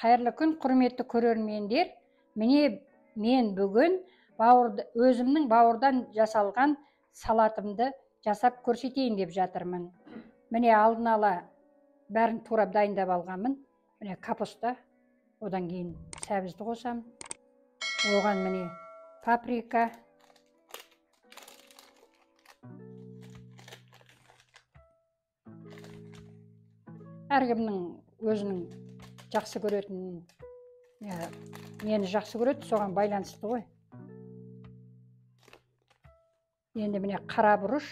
Қайырлы күн, құрметті көрермендер. Міне мен бүгін өзімнің бауырдан жасалған салатымды жасап көрсетейін деп жатырмын. Міне алдын ала бәрін турап дайындап алғанмын. Міне капуста, одан кейін сәбізді қосам. Оған міне паприка, әркімнің өзінің жақсы көретін, мені жақсы көреді, соған байланысты ғой. Енді міне қара бұрыш,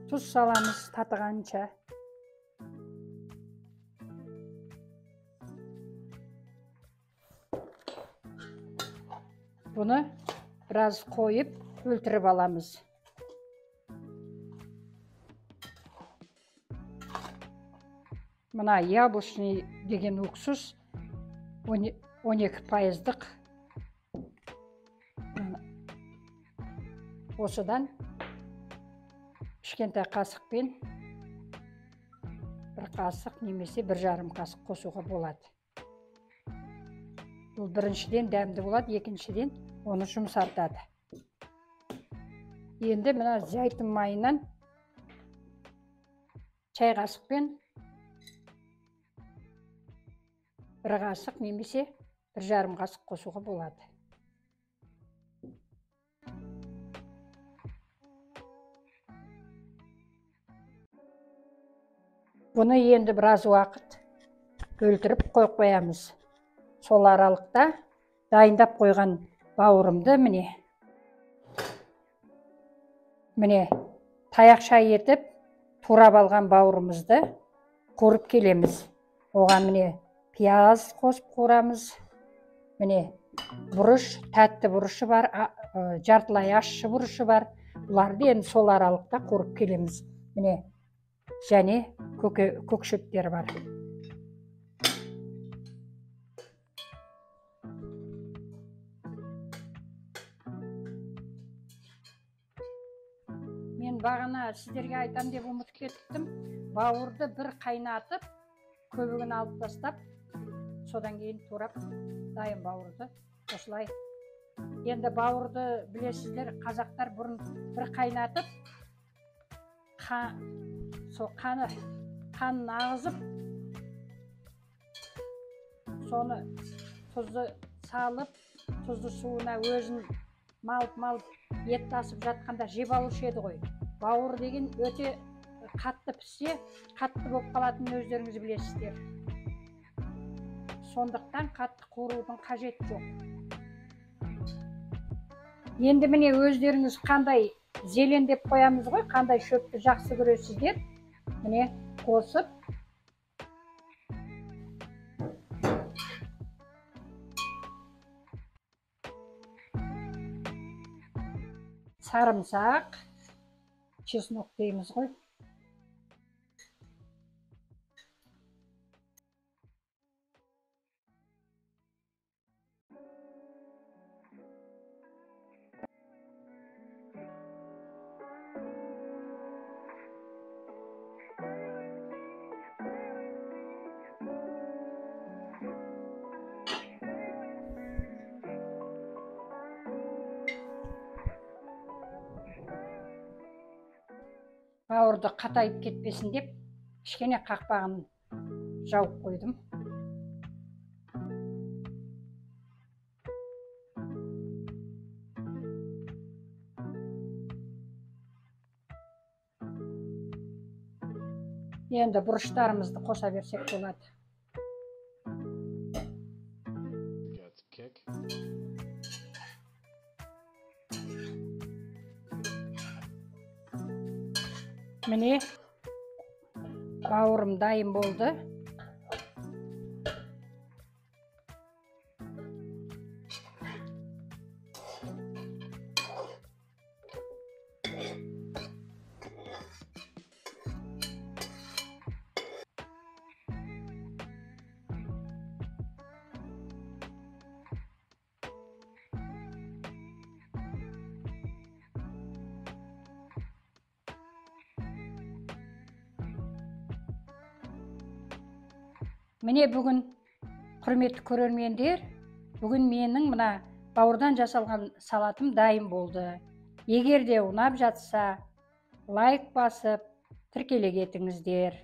тұз саламыз татығанша. Бұны біраз қойып, өлтіріп аламыз. Мына яблочный деген уксус 12%. Осыдан кішкентай қасықпен бір қасық немесе 1,5 қасық қосуға болады. Бұл біріншіден дәмді болады, екіншіден оны жұмсартады. Енді мына зәйтүн майынан чай қасықпен 1 қасық немесе 1,5 қасық қосуға болады. Бұны енді біраз уақыт өлтіріп қойып қоямыз. Сол аралықта дайындап қойған бауырымды міне таяқша етіп турап алған бауырымызды қуырып келеміз. Оған міне пияз қосып қуырамыз. Міне бұрыш, тәтті бұрышы бар, жартылай ащы бұрышы бар. Бұларды енді сол аралықта қуырып келеміз. Міне және көкшеттер бар. Мен бағана сіздерге айтам деп ұмытып кеттім. Бауырды бір қайнатып, көбігін алып тастап, содан кейін турап дайын бауырды осылай. Енді бауырды білесіздер, қазақтар бұрын бір қайнатып, қанын ағызып, соны тұзды салып, тұзды суына өзін малып ет тасып жатқанда жеп алушы еді ғой. Бауыр деген өте қатты піссе, қатты болып қалатынын өздеріңіз білесіздер. Сондықтан қатты қуырудың қажеті жоқ. Енді міне өздеріңіз қандай зелен деп қоямыз ғой, қандай шөпті жақсы көресіздер. Міне қосып, сарымсақ, чеснок дейміз ғой. Бауырды қатайып кетпесін деп, кішкене қақпағын жауып қойдым. Енді бұрыштарымызды қоса берсек болады. Міне бауырым дайын болды. Міне бүгін, құрметті көрермендер, бүгін менің мына бауырдан жасалған салатым дайын болды. Егер де ұнап жатса, лайк басып, тіркеле кетіңіздер.